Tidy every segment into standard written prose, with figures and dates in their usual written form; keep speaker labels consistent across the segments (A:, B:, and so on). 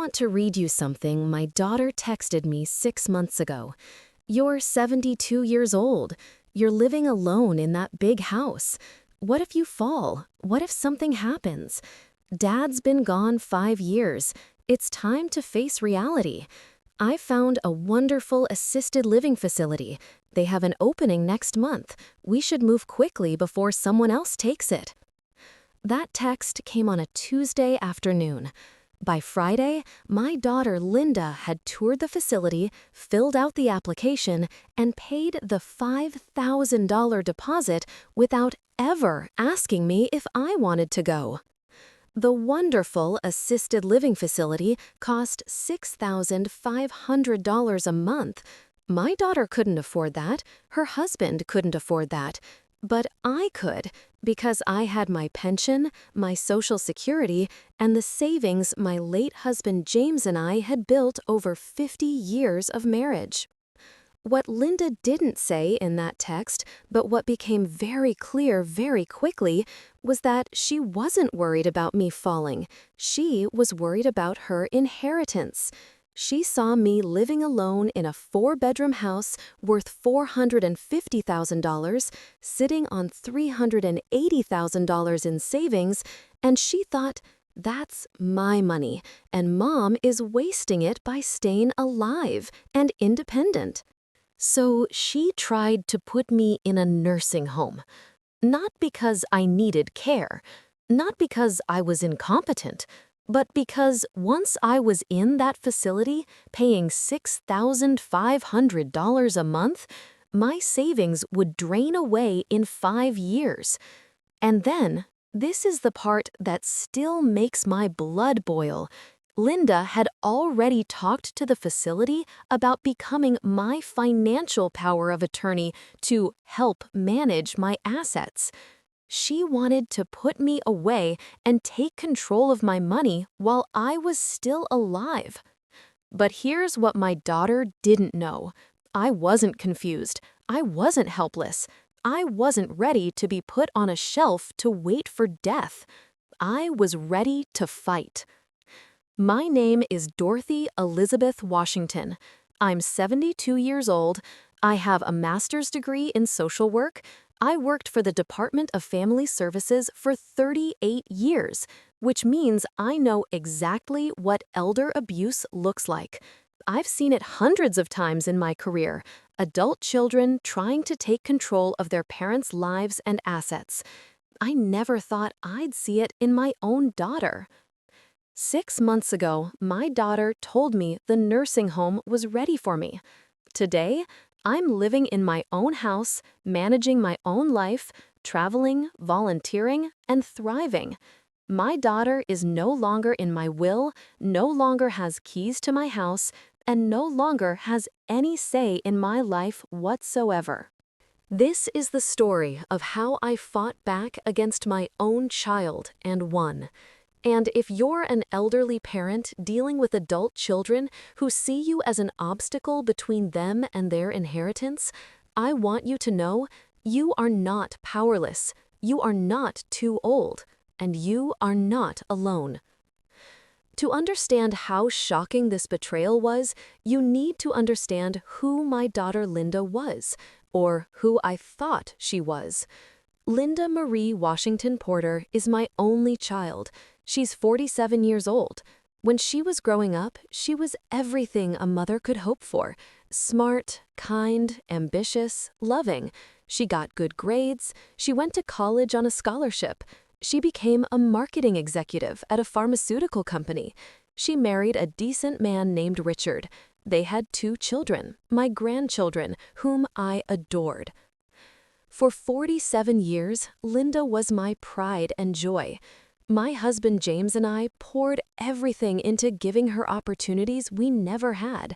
A: want to read you something my daughter texted me 6 months ago. You're 72 years old. You're living alone in that big house. What if you fall? What if something happens? Dad's been gone 5 years. It's time to face reality. I found a wonderful assisted living facility. They have an opening next month. We should move quickly before someone else takes it. That text came on a Tuesday afternoon. By Friday, my daughter Linda had toured the facility, filled out the application, and paid the $5,000 deposit without ever asking me if I wanted to go. The wonderful assisted living facility cost $6,500 a month. My daughter couldn't afford that. Her husband couldn't afford that. But I could, because I had my pension, my Social Security, and the savings my late husband James and I had built over 50 years of marriage. What Linda didn't say in that text, but what became very clear very quickly, was that she wasn't worried about me falling. She was worried about her inheritance. She saw me living alone in a 4-bedroom house worth $450,000, sitting on $380,000 in savings, and she thought, that's my money, and Mom is wasting it by staying alive and independent. So she tried to put me in a nursing home. Not because I needed care, not because I was incompetent, but because once I was in that facility paying $6,500 a month, my savings would drain away in 5 years. And then, this is the part that still makes my blood boil. Linda had already talked to the facility about becoming my financial power of attorney to help manage my assets. She wanted to put me away and take control of my money while I was still alive. But here's what my daughter didn't know. I wasn't confused. I wasn't helpless. I wasn't ready to be put on a shelf to wait for death. I was ready to fight. My name is Dorothy Elizabeth Washington. I'm 72 years old. I have a master's degree in social work. I worked for the Department of Family Services for 38 years, which means I know exactly what elder abuse looks like. I've seen it hundreds of times in my career, adult children trying to take control of their parents' lives and assets. I never thought I'd see it in my own daughter. 6 months ago, my daughter told me the nursing home was ready for me. Today, I'm living in my own house, managing my own life, traveling, volunteering, and thriving. My daughter is no longer in my will, no longer has keys to my house, and no longer has any say in my life whatsoever. This is the story of how I fought back against my own child and won. And if you're an elderly parent dealing with adult children who see you as an obstacle between them and their inheritance, I want you to know you are not powerless, you are not too old, and you are not alone. To understand how shocking this betrayal was, you need to understand who my daughter Linda was, or who I thought she was. Linda Marie Washington Porter is my only child. She's 47 years old. When she was growing up, she was everything a mother could hope for. Smart, kind, ambitious, loving. She got good grades. She went to college on a scholarship. She became a marketing executive at a pharmaceutical company. She married a decent man named Richard. They had 2 children, my grandchildren, whom I adored. For 47 years, Linda was my pride and joy. My husband James and I poured everything into giving her opportunities we never had.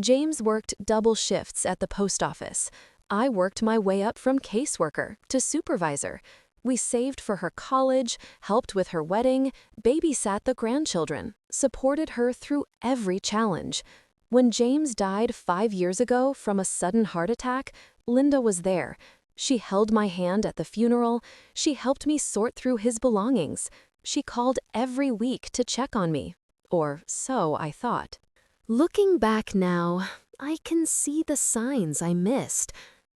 A: James worked double shifts at the post office. I worked my way up from caseworker to supervisor. We saved for her college, helped with her wedding, babysat the grandchildren, supported her through every challenge. When James died 5 years ago from a sudden heart attack, Linda was there. She held my hand at the funeral. She helped me sort through his belongings. She called every week to check on me. Or so I thought. Looking back now, I can see the signs I missed,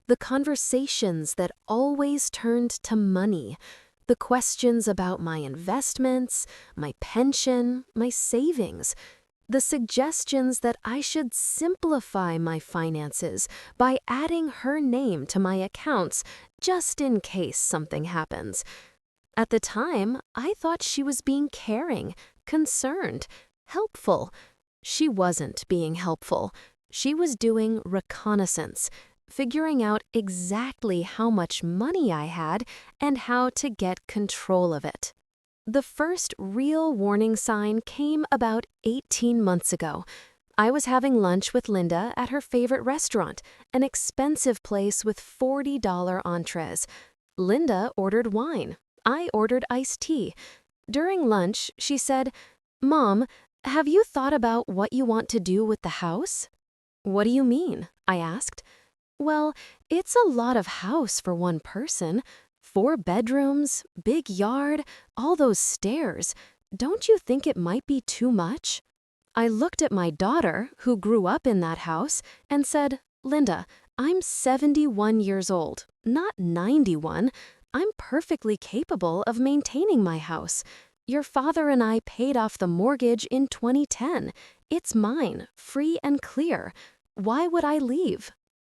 A: the conversations that always turned to money, the questions about my investments, my pension, my savings, the suggestions that I should simplify my finances by adding her name to my accounts just in case something happens. At the time, I thought she was being caring, concerned, helpful. She wasn't being helpful. She was doing reconnaissance, figuring out exactly how much money I had and how to get control of it. The first real warning sign came about 18 months ago. I was having lunch with Linda at her favorite restaurant, an expensive place with $40 entrees. Linda ordered wine. I ordered iced tea. During lunch, she said, "Mom, have you thought about what you want to do with the house?" "What do you mean?" I asked. "Well, it's a lot of house for one person. 4 bedrooms, big yard, all those stairs. Don't you think it might be too much?" I looked at my daughter, who grew up in that house, and said, "Linda, I'm 71 years old, not 91. I'm perfectly capable of maintaining my house. Your father and I paid off the mortgage in 2010. It's mine, free and clear. Why would I leave?"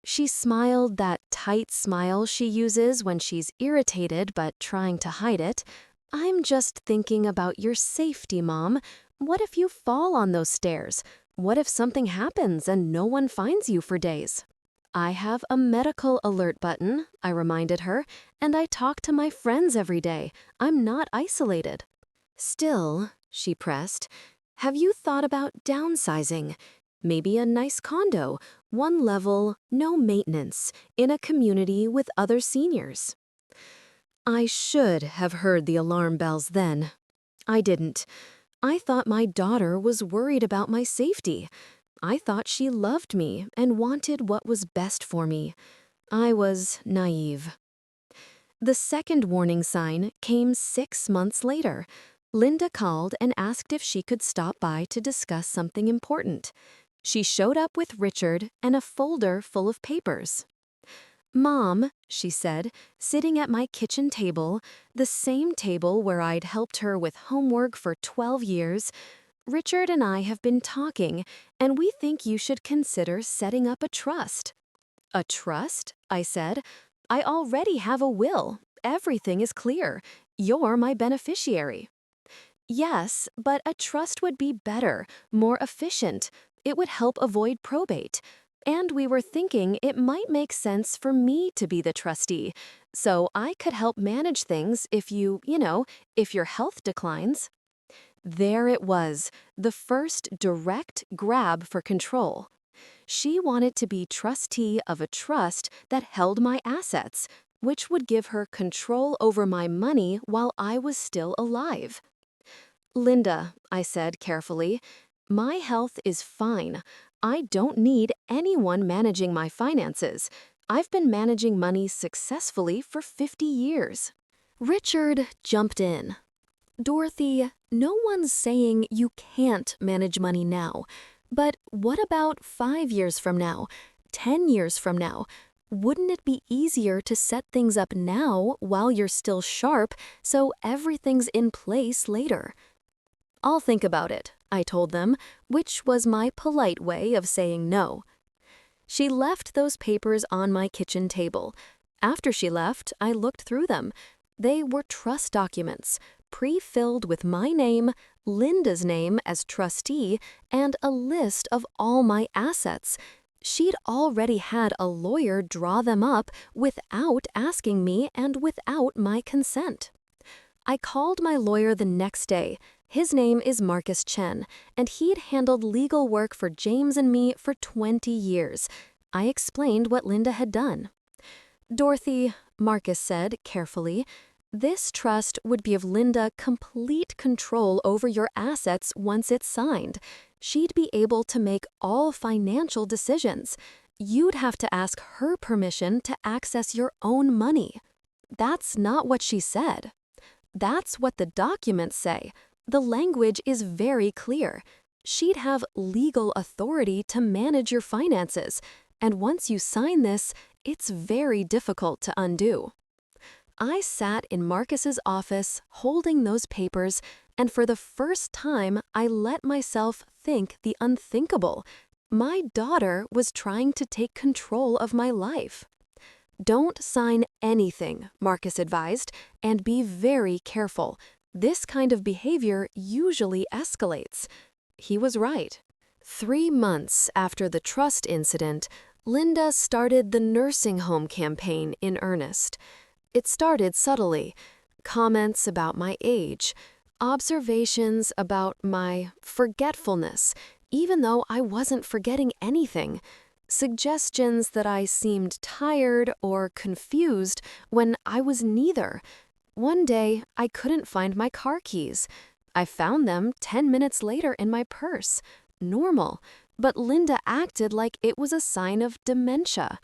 A: She smiled that tight smile she uses when she's irritated but trying to hide it. "I'm just thinking about your safety, Mom. What if you fall on those stairs? What if something happens and no one finds you for days?" "I have a medical alert button," I reminded her, "and I talk to my friends every day. I'm not isolated." "Still," she pressed, "have you thought about downsizing? Maybe a nice condo, one level, no maintenance, in a community with other seniors." I should have heard the alarm bells then. I didn't. I thought my daughter was worried about my safety. I thought she loved me and wanted what was best for me. I was naive. The second warning sign came 6 months later. Linda called and asked if she could stop by to discuss something important. She showed up with Richard and a folder full of papers. "Mom," she said, sitting at my kitchen table, the same table where I'd helped her with homework for 12 years, "Richard and I have been talking, and we think you should consider setting up a trust." "A trust?" I said. "I already have a will. Everything is clear. You're my beneficiary." "Yes, but a trust would be better, more efficient. It would help avoid probate. And we were thinking it might make sense for me to be the trustee, so I could help manage things if if your health declines." There it was, the first direct grab for control. She wanted to be trustee of a trust that held my assets, which would give her control over my money while I was still alive. "Linda," I said carefully, "my health is fine. I don't need anyone managing my finances. I've been managing money successfully for 50 years. Richard jumped in. "Dorothy, no one's saying you can't manage money now. But what about 5 years from now, 10 years from now? Wouldn't it be easier to set things up now while you're still sharp so everything's in place later?" "I'll think about it," I told them, which was my polite way of saying no. She left those papers on my kitchen table. After she left, I looked through them. They were trust documents, pre-filled with my name, Linda's name as trustee, and a list of all my assets. She'd already had a lawyer draw them up without asking me and without my consent. I called my lawyer the next day. His name is Marcus Chen, and he'd handled legal work for James and me for 20 years. I explained what Linda had done. "Dorothy," Marcus said carefully, "this trust would give Linda complete control over your assets once it's signed. She'd be able to make all financial decisions. You'd have to ask her permission to access your own money." That's not what she said. That's what the documents say. The language is very clear. She'd have legal authority to manage your finances, and once you sign this, it's very difficult to undo. I sat in Marcus's office holding those papers, and for the first time, I let myself think the unthinkable. My daughter was trying to take control of my life. Don't sign anything, Marcus advised, and be very careful. This kind of behavior usually escalates. He was right. 3 months after the trust incident, Linda started the nursing home campaign in earnest. It started subtly. Comments about my age, observations about my forgetfulness, even though I wasn't forgetting anything, suggestions that I seemed tired or confused when I was neither. One day, I couldn't find my car keys. I found them 10 minutes later in my purse. Normal, but Linda acted like it was a sign of dementia.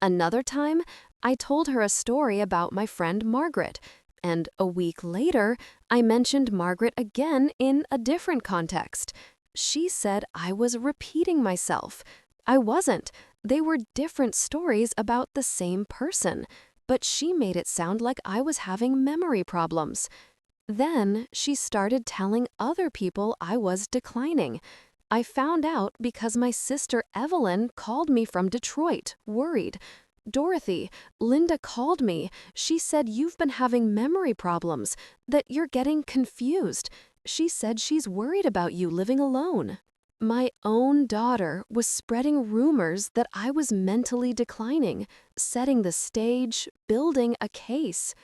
A: Another time, I told her a story about my friend Margaret, and a week later, I mentioned Margaret again in a different context. She said I was repeating myself. I wasn't. They were different stories about the same person, but she made it sound like I was having memory problems. Then she started telling other people I was declining. I found out because my sister Evelyn called me from Detroit, worried. Dorothy, Linda called me. She said you've been having memory problems, that you're getting confused. She said she's worried about you living alone. My own daughter was spreading rumors that I was mentally declining, setting the stage, building a case.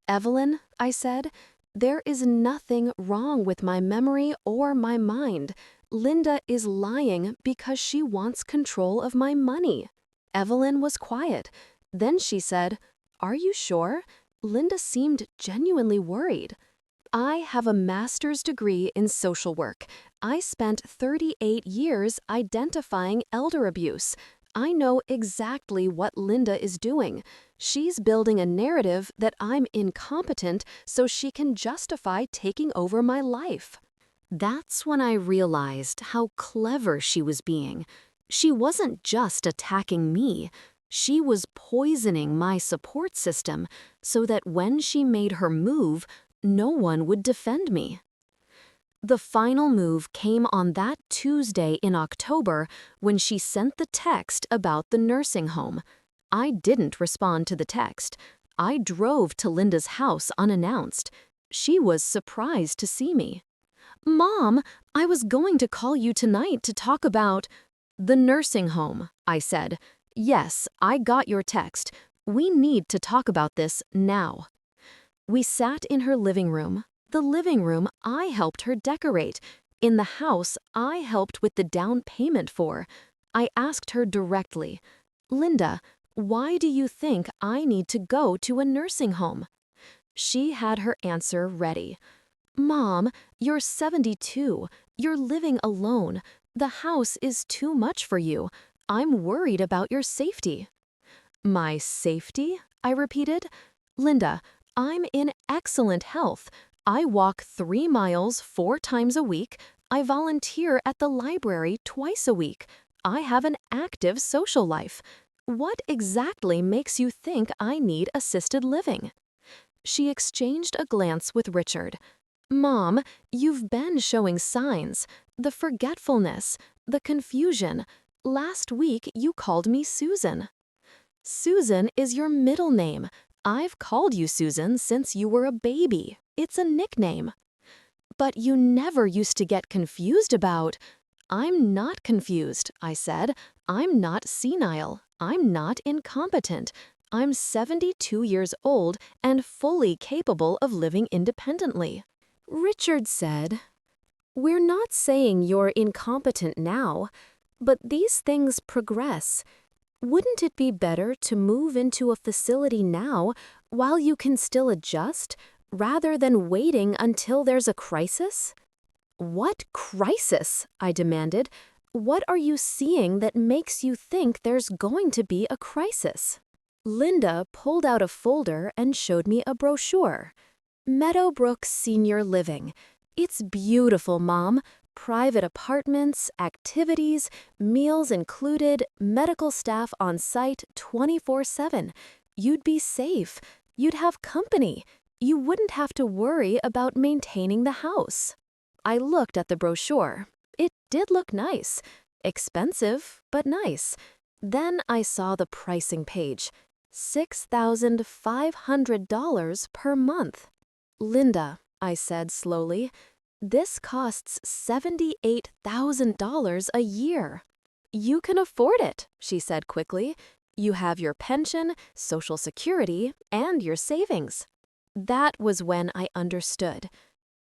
A: Evelyn, I said, there is nothing wrong with my memory or my mind. Linda is lying because she wants control of my money. Evelyn was quiet. Then she said, "Are you sure?" Linda seemed genuinely worried. I have a master's degree in social work. I spent 38 years identifying elder abuse. I know exactly what Linda is doing. She's building a narrative that I'm incompetent so she can justify taking over my life. That's when I realized how clever she was being. She wasn't just attacking me. She was poisoning my support system so that when she made her move, no one would defend me. The final move came on that Tuesday in October when she sent the text about the nursing home. I didn't respond to the text. I drove to Linda's house unannounced. She was surprised to see me. "Mom, I was going to call you tonight to talk about the nursing home," I said. "Yes, I got your text. We need to talk about this now." We sat in her living room, the living room I helped her decorate, in the house I helped with the down payment for. I asked her directly, "Linda, why do you think I need to go to a nursing home?" She had her answer ready. "Mom, you're 72. You're living alone. The house is too much for you. I'm worried about your safety." "My safety?" I repeated. "Linda, I'm in excellent health. I walk 3 miles 4 times a week. I volunteer at the library twice a week. I have an active social life. What exactly makes you think I need assisted living?" She exchanged a glance with Richard. "Mom, you've been showing signs. The forgetfulness, the confusion. Last week you called me Susan." "Susan is your middle name. I've called you Susan since you were a baby. It's a nickname." "But you never used to get confused about—" "I'm not confused," I said. "I'm not senile. I'm not incompetent. I'm 72 years old and fully capable of living independently." Richard said, "We're not saying you're incompetent now, but these things progress. Wouldn't it be better to move into a facility now while you can still adjust, rather than waiting until there's a crisis?" "What crisis?" I demanded. "What are you seeing that makes you think there's going to be a crisis?" Linda pulled out a folder and showed me a brochure. "Meadowbrook Senior Living. It's beautiful, Mom. Private apartments, activities, meals included, medical staff on site 24/7. You'd be safe. You'd have company. You wouldn't have to worry about maintaining the house. I looked at the brochure. It did look nice. Expensive, but nice. Then I saw the pricing page. $6,500 per month. Linda, I said slowly, this costs $78,000 a year. You can afford it, she said quickly. You have your pension, Social Security, and your savings. That was when I understood.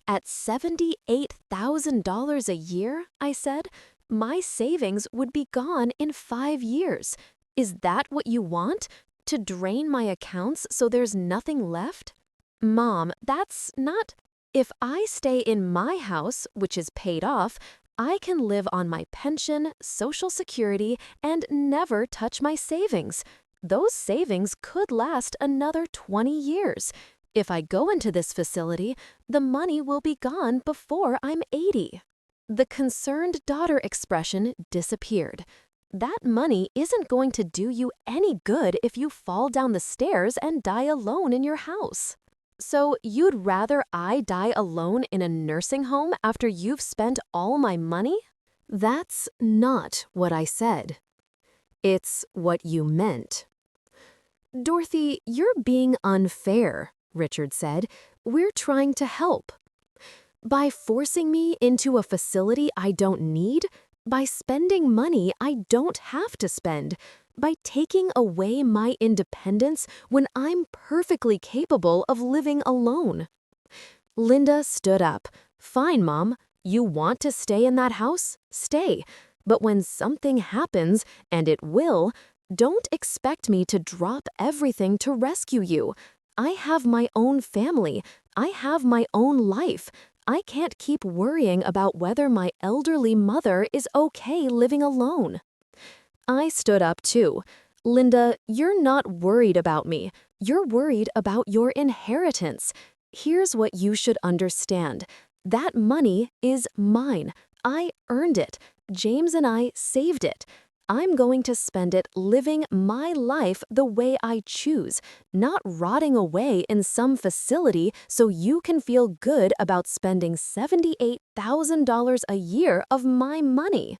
A: At $78,000 a year, I said, my savings would be gone in 5 years. Is that what you want? To drain my accounts so there's nothing left? Mom, that's not... If I stay in my house, which is paid off, I can live on my pension, Social Security, and never touch my savings. Those savings could last another 20 years. If I go into this facility, the money will be gone before I'm 80. The concerned daughter expression disappeared. That money isn't going to do you any good if you fall down the stairs and die alone in your house. So you'd rather I die alone in a nursing home after you've spent all my money? That's not what I said. It's what you meant. Dorothy, you're being unfair, Richard said. We're trying to help. By forcing me into a facility I don't need, by spending money I don't have to spend, by taking away my independence when I'm perfectly capable of living alone. Linda stood up. Fine, Mom. You want to stay in that house? Stay. But when something happens, and it will, don't expect me to drop everything to rescue you. I have my own family. I have my own life. I can't keep worrying about whether my elderly mother is okay living alone. I stood up too. Linda, you're not worried about me. You're worried about your inheritance. Here's what you should understand. That money is mine. I earned it. James and I saved it. I'm going to spend it living my life the way I choose, not rotting away in some facility so you can feel good about spending $78,000 a year of my money.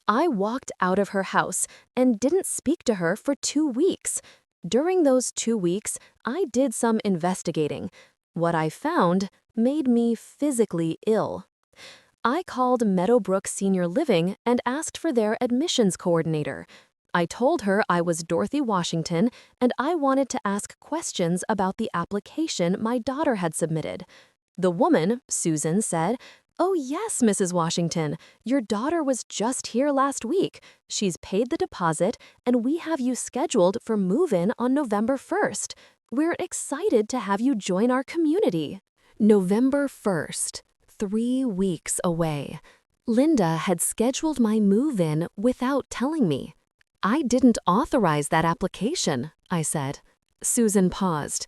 A: I walked out of her house and didn't speak to her for 2 weeks. During those 2 weeks, I did some investigating. What I found made me physically ill. I called Meadowbrook Senior Living and asked for their admissions coordinator. I told her I was Dorothy Washington and I wanted to ask questions about the application my daughter had submitted. The woman, Susan, said, "Oh yes, Mrs. Washington, your daughter was just here last week. She's paid the deposit and we have you scheduled for move-in on November 1st. We're excited to have you join our community." November 1st, 3 weeks away. Linda had scheduled my move-in without telling me. "I didn't authorize that application," I said. Susan paused.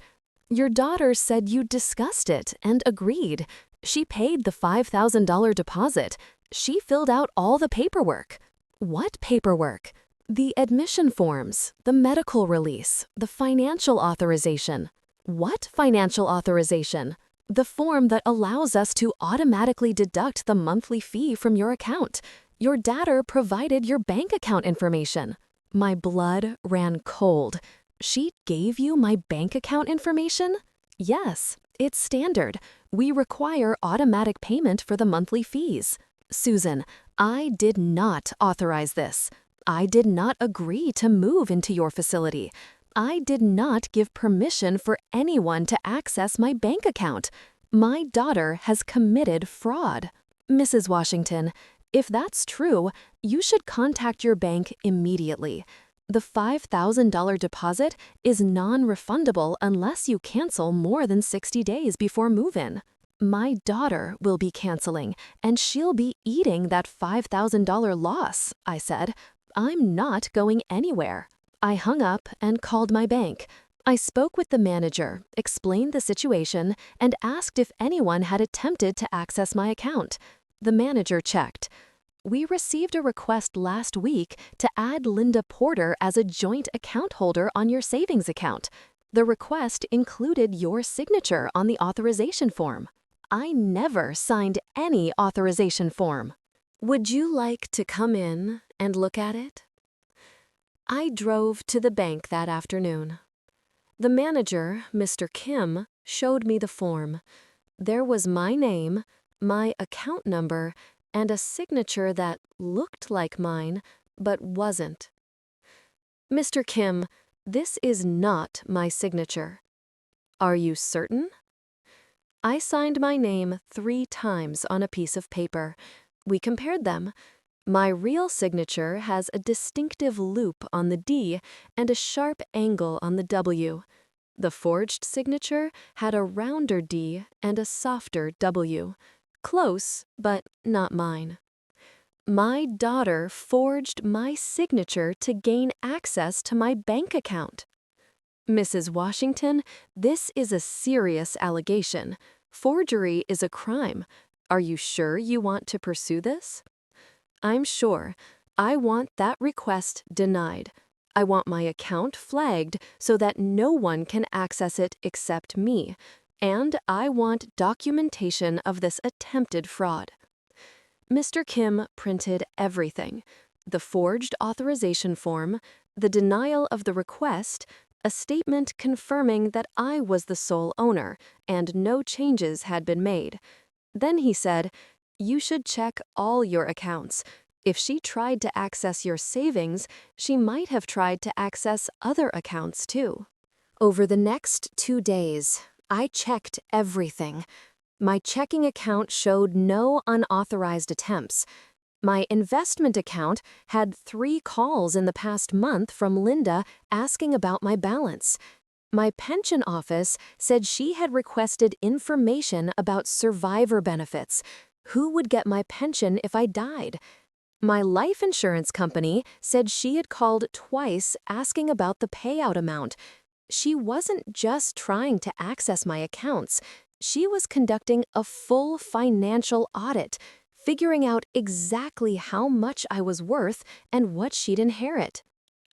A: "Your daughter said you discussed it and agreed. She paid the $5,000 deposit. She filled out all the paperwork." "What paperwork?" "The admission forms, the medical release, the financial authorization." "What financial authorization?" "The form that allows us to automatically deduct the monthly fee from your account. Your data provided your bank account information." My blood ran cold. "She gave you my bank account information?" "Yes, it's standard. We require automatic payment for the monthly fees." "Susan, I did not authorize this. I did not agree to move into your facility. I did not give permission for anyone to access my bank account. My daughter has committed fraud." "Mrs. Washington, if that's true, you should contact your bank immediately. The $5,000 deposit is non-refundable unless you cancel more than 60 days before move-in. My daughter will be canceling, and she'll be eating that $5,000 loss," I said. "I'm not going anywhere." I hung up and called my bank. I spoke with the manager, explained the situation, and asked if anyone had attempted to access my account. The manager checked. We received a request last week to add Linda Porter as a joint account holder on your savings account. The request included your signature on the authorization form. I never signed any authorization form. Would you like to come in and look at it? I drove to the bank that afternoon. The manager, Mr. Kim, showed me the form. There was my name, my account number, and a signature that looked like mine, but wasn't. Mr. Kim, this is not my signature. Are you certain? I signed my name 3 times on a piece of paper. We compared them. My real signature has a distinctive loop on the D and a sharp angle on the W. The forged signature had a rounder D and a softer W. Close, but not mine. My daughter forged my signature to gain access to my bank account. Mrs. Washington, this is a serious allegation. Forgery is a crime. Are you sure you want to pursue this? I'm sure. I want that request denied. I want my account flagged so that no one can access it except me. And I want documentation of this attempted fraud. Mr. Kim printed everything: the forged authorization form, the denial of the request, a statement confirming that I was the sole owner and no changes had been made. Then he said, "You should check all your accounts. If she tried to access your savings, she might have tried to access other accounts too." Over the next 2 days, I checked everything. My checking account showed no unauthorized attempts. My investment account had 3 calls in the past month from Linda asking about my balance. My pension office said she had requested information about survivor benefits. Who would get my pension if I died? My life insurance company said she had called twice asking about the payout amount. She wasn't just trying to access my accounts. She was conducting a full financial audit, figuring out exactly how much I was worth and what she'd inherit.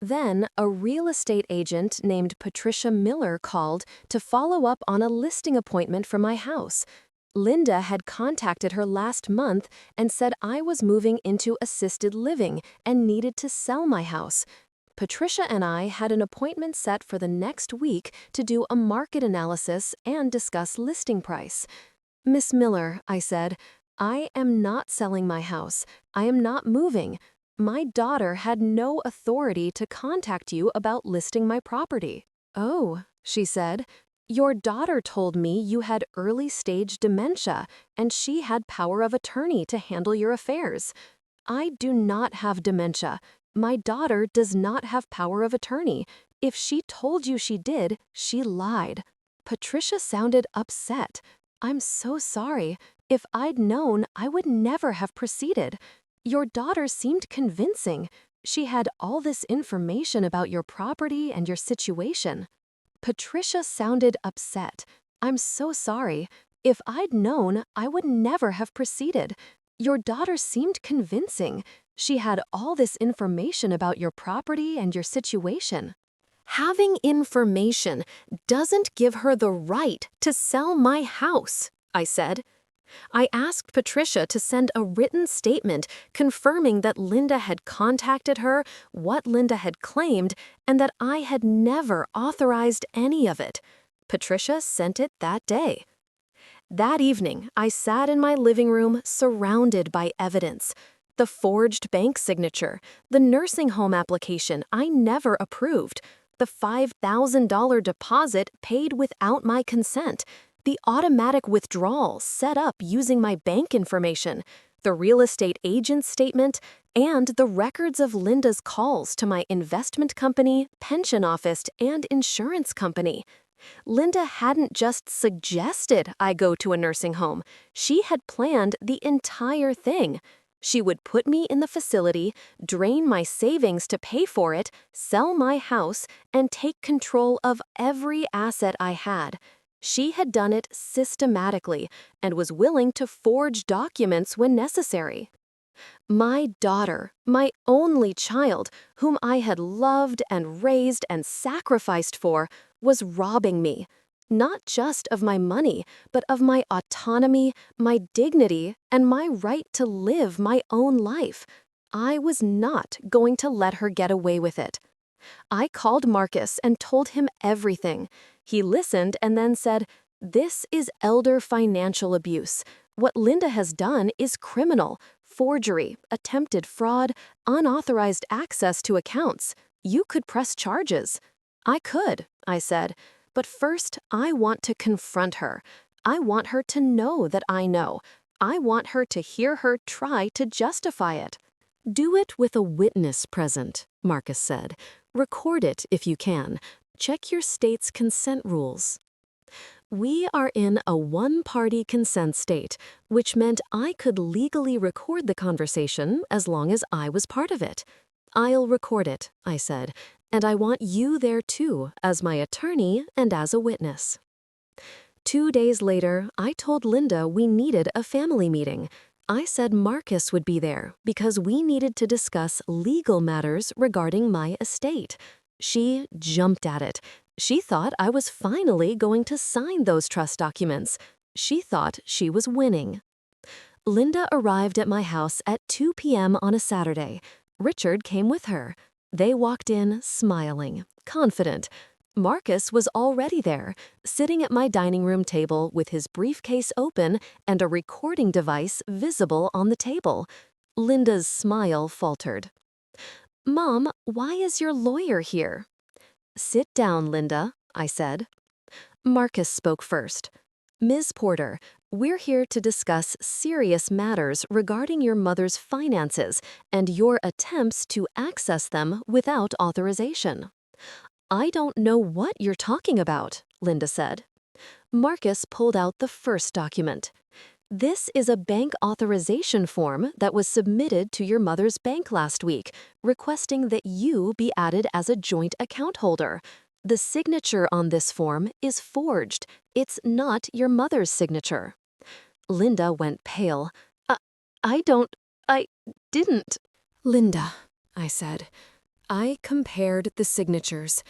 A: Then, a real estate agent named Patricia Miller called to follow up on a listing appointment for my house. Linda had contacted her last month and said I was moving into assisted living and needed to sell my house. Patricia and I had an appointment set for the next week to do a market analysis and discuss listing price. "Miss Miller," I said, "I am not selling my house. I am not moving. My daughter had no authority to contact you about listing my property." "Oh," she said, "your daughter told me you had early-stage dementia and she had power of attorney to handle your affairs." "I do not have dementia. My daughter does not have power of attorney. If she told you she did, she lied." Patricia sounded upset. "I'm so sorry. If I'd known, I would never have proceeded. Your daughter seemed convincing. She had all this information about your property and your situation." Patricia sounded upset. "I'm so sorry. If I'd known, I would never have proceeded. Your daughter seemed convincing. She had all this information about your property and your situation." "Having information doesn't give her the right to sell my house," I said. I asked Patricia to send a written statement confirming that Linda had contacted her, what Linda had claimed, and that I had never authorized any of it. Patricia sent it that day. That evening, I sat in my living room surrounded by evidence. The forged bank signature, the nursing home application I never approved, the $5,000 deposit paid without my consent, the automatic withdrawal set up using my bank information, the real estate agent's statement, and the records of Linda's calls to my investment company, pension office, and insurance company. Linda hadn't just suggested I go to a nursing home. She had planned the entire thing. She would put me in the facility, drain my savings to pay for it, sell my house, and take control of every asset I had. She had done it systematically and was willing to forge documents when necessary. My daughter, my only child, whom I had loved and raised and sacrificed for, was robbing me, not just of my money, but of my autonomy, my dignity, and my right to live my own life. I was not going to let her get away with it. I called Marcus and told him everything. He listened and then said, "This is elder financial abuse. What Linda has done is criminal. Forgery, attempted fraud, unauthorized access to accounts. You could press charges." "I could," I said. "But first, I want to confront her. I want her to know that I know. I want her to hear her try to justify it." "Do it with a witness present," Marcus said. "Record it if you can. Check your state's consent rules." We are in a one-party consent state, which meant I could legally record the conversation as long as I was part of it. "I'll record it," I said, "and I want you there too, as my attorney and as a witness." 2 days later, I told Linda we needed a family meeting. I said Marcus would be there because we needed to discuss legal matters regarding my estate. She jumped at it. She thought I was finally going to sign those trust documents. She thought she was winning. Linda arrived at my house at 2 p.m. on a Saturday. Richard came with her. They walked in smiling, confident. Marcus was already there, sitting at my dining room table with his briefcase open and a recording device visible on the table. Linda's smile faltered. "Mom, why is your lawyer here?" "Sit down, Linda," I said. Marcus spoke first. "Ms. Porter, we're here to discuss serious matters regarding your mother's finances and your attempts to access them without authorization." "I don't know what you're talking about," Linda said. Marcus pulled out the first document. "This is a bank authorization form that was submitted to your mother's bank last week, requesting that you be added as a joint account holder. The signature on this form is forged. It's not your mother's signature." Linda went pale. I didn't." "Linda," I said, "I compared the signatures.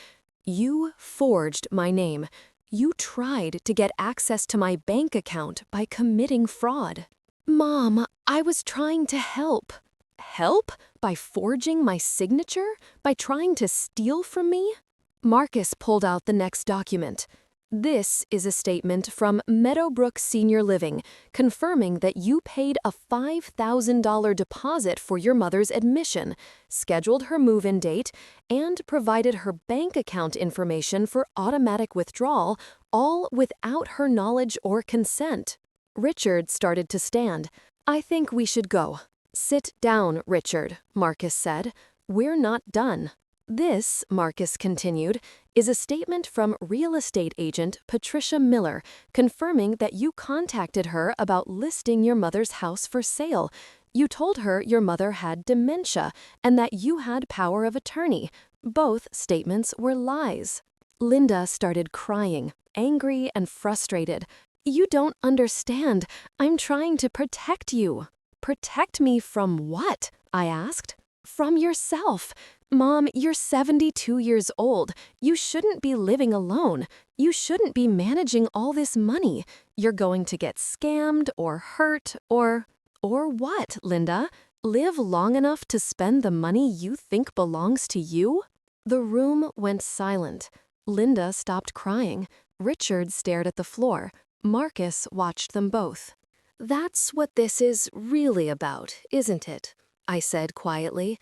A: You forged my name. You tried to get access to my bank account by committing fraud." "Mom, I was trying to help." "Help? By forging my signature? By trying to steal from me?" Marcus pulled out the next document. "This is a statement from Meadowbrook Senior Living, confirming that you paid a $5,000 deposit for your mother's admission, scheduled her move-in date, and provided her bank account information for automatic withdrawal, all without her knowledge or consent." Richard started to stand. "I think we should go." "Sit down, Richard," Marcus said. "We're not done." "This," Marcus continued, "is a statement from real estate agent Patricia Miller, confirming that you contacted her about listing your mother's house for sale. You told her your mother had dementia and that you had power of attorney. Both statements were lies." Linda started crying, angry and frustrated. "You don't understand. I'm trying to protect you." "Protect me from what?" I asked. "From yourself. Mom, you're 72 years old. You shouldn't be living alone. You shouldn't be managing all this money. You're going to get scammed or hurt or what, Linda? Live long enough to spend the money you think belongs to you?" The room went silent. Linda stopped crying. Richard stared at the floor. Marcus watched them both. "That's what this is really about, isn't it?" I said quietly.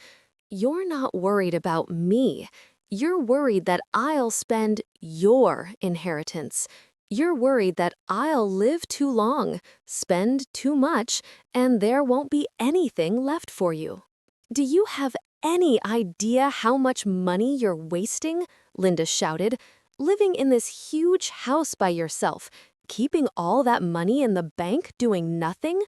A: "You're not worried about me. You're worried that I'll spend your inheritance. You're worried that I'll live too long, spend too much, and there won't be anything left for you." "Do you have any idea how much money you're wasting?" Linda shouted. "Living in this huge house by yourself, keeping all that money in the bank doing nothing?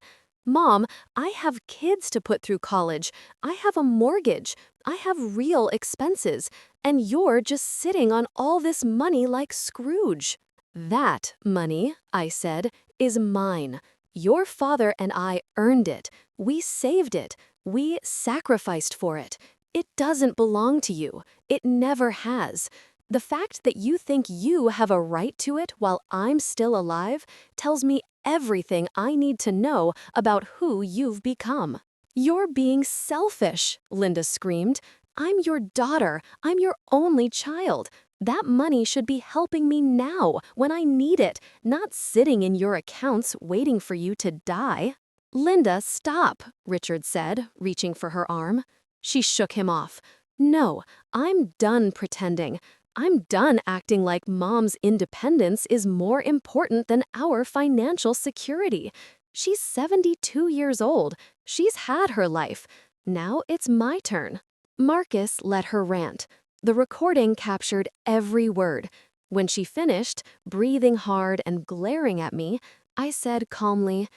A: Mom, I have kids to put through college. I have a mortgage. I have real expenses. And you're just sitting on all this money like Scrooge. That money, I said, is mine. Your father and I earned it. We saved it. We sacrificed for it. It doesn't belong to you. It never has. The fact that you think you have a right to it while I'm still alive tells me everything I need to know about who you've become. You're being selfish, Linda screamed. I'm your daughter. I'm your only child. That money should be helping me now, when I need it, not sitting in your accounts waiting for you to die. Linda, stop, Richard said, reaching for her arm. She shook him off. No, I'm done pretending. I'm done acting like Mom's independence is more important than our financial security. She's 72 years old. She's had her life. Now it's my turn. Marcus let her rant. The recording captured every word. When she finished, breathing hard and glaring at me, I said calmly,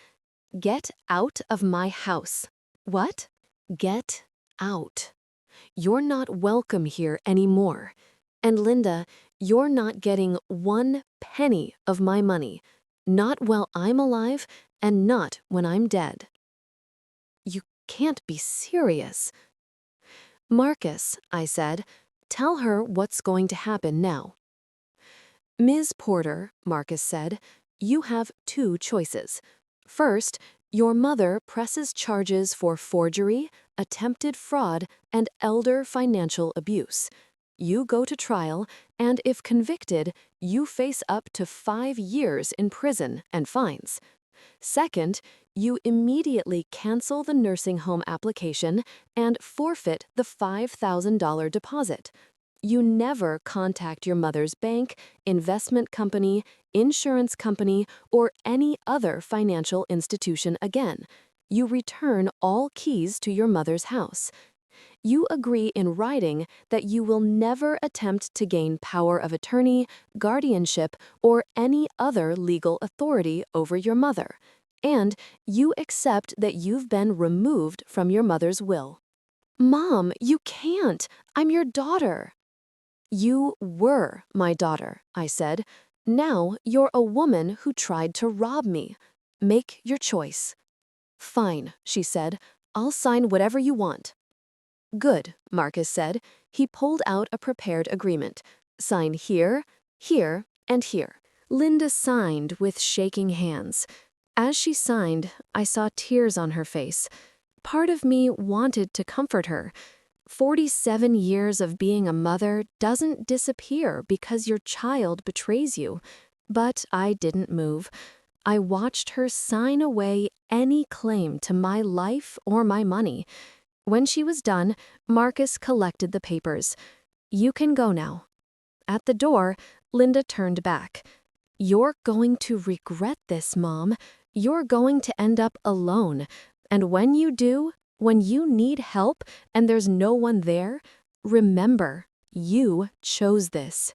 A: "Get out of my house." What? Get out. You're not welcome here anymore. And Linda, you're not getting 1 penny of my money. Not while I'm alive and not when I'm dead. You can't be serious. Marcus, I said, tell her what's going to happen now. Ms. Porter, Marcus said, you have 2 choices. First, your mother presses charges for forgery, attempted fraud, and elder financial abuse. You go to trial, and if convicted, you face up to 5 years in prison and fines. Second, you immediately cancel the nursing home application and forfeit the $5,000 deposit. You never contact your mother's bank, investment company, insurance company, or any other financial institution again. You return all keys to your mother's house. You agree in writing that you will never attempt to gain power of attorney, guardianship, or any other legal authority over your mother. And you accept that you've been removed from your mother's will. Mom, you can't. I'm your daughter. You were my daughter, I said. Now you're a woman who tried to rob me. Make your choice. Fine, she said. I'll sign whatever you want. Good, Marcus said. He pulled out a prepared agreement. Sign here, here, and here. Linda signed with shaking hands. As she signed, I saw tears on her face. Part of me wanted to comfort her. 47 years of being a mother doesn't disappear because your child betrays you. But I didn't move. I watched her sign away any claim to my life or my money. When she was done, Marcus collected the papers. You can go now. At the door, Linda turned back. You're going to regret this, Mom. You're going to end up alone. And when you do, when you need help and there's no one there, remember, you chose this.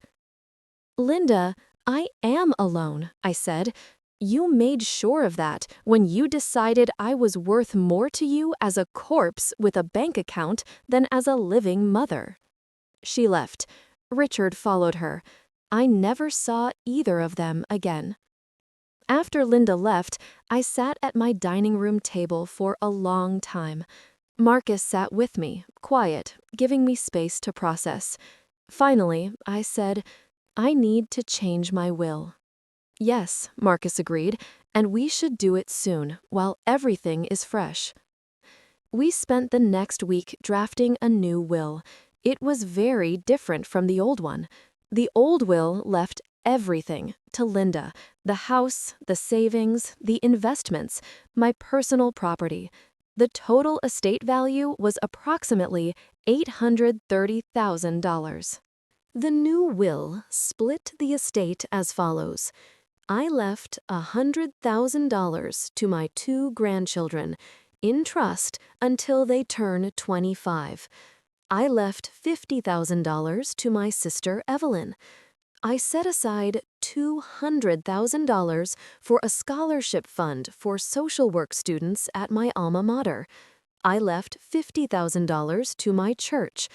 A: Linda, I am alone, I said. You made sure of that when you decided I was worth more to you as a corpse with a bank account than as a living mother. She left. Richard followed her. I never saw either of them again. After Linda left, I sat at my dining room table for a long time. Marcus sat with me, quiet, giving me space to process. Finally, I said, I need to change my will. Yes, Marcus agreed, and we should do it soon, while everything is fresh. We spent the next week drafting a new will. It was very different from the old one. The old will left everything to Linda: the house, the savings, the investments, my personal property. The total estate value was approximately $830,000. The new will split the estate as follows. I left $100,000 to my 2 grandchildren in trust until they turn 25. I left $50,000 to my sister Evelyn. I set aside $200,000 for a scholarship fund for social work students at my alma mater. I left $50,000 to my church.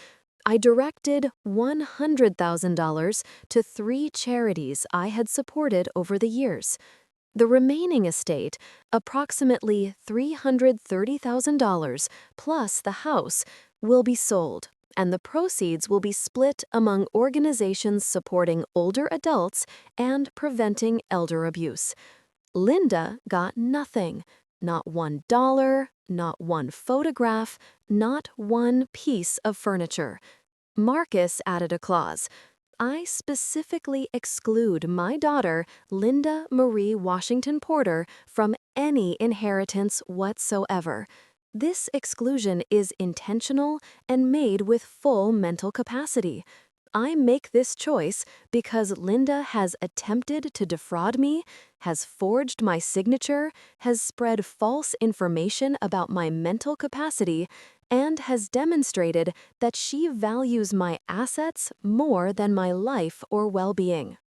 A: I directed $100,000 to 3 charities I had supported over the years. The remaining estate, approximately $330,000 plus the house, will be sold, and the proceeds will be split among organizations supporting older adults and preventing elder abuse. Linda got nothing. Not $1, not one photograph, not one piece of furniture. Marcus added a clause. I specifically exclude my daughter, Linda Marie Washington Porter, from any inheritance whatsoever. This exclusion is intentional and made with full mental capacity. I make this choice because Linda has attempted to defraud me, has forged my signature, has spread false information about my mental capacity, and has demonstrated that she values my assets more than my life or well-being.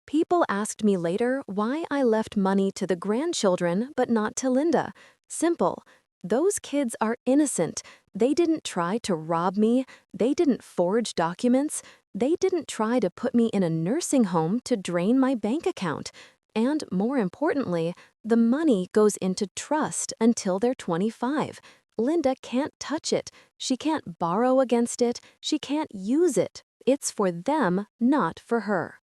A: People asked me later why I left money to the grandchildren but not to Linda. Simple. Those kids are innocent. They didn't try to rob me. They didn't forge documents. They didn't try to put me in a nursing home to drain my bank account. And more importantly, the money goes into trust until they're 25. Linda can't touch it. She can't borrow against it. She can't use it. It's for them, not for her.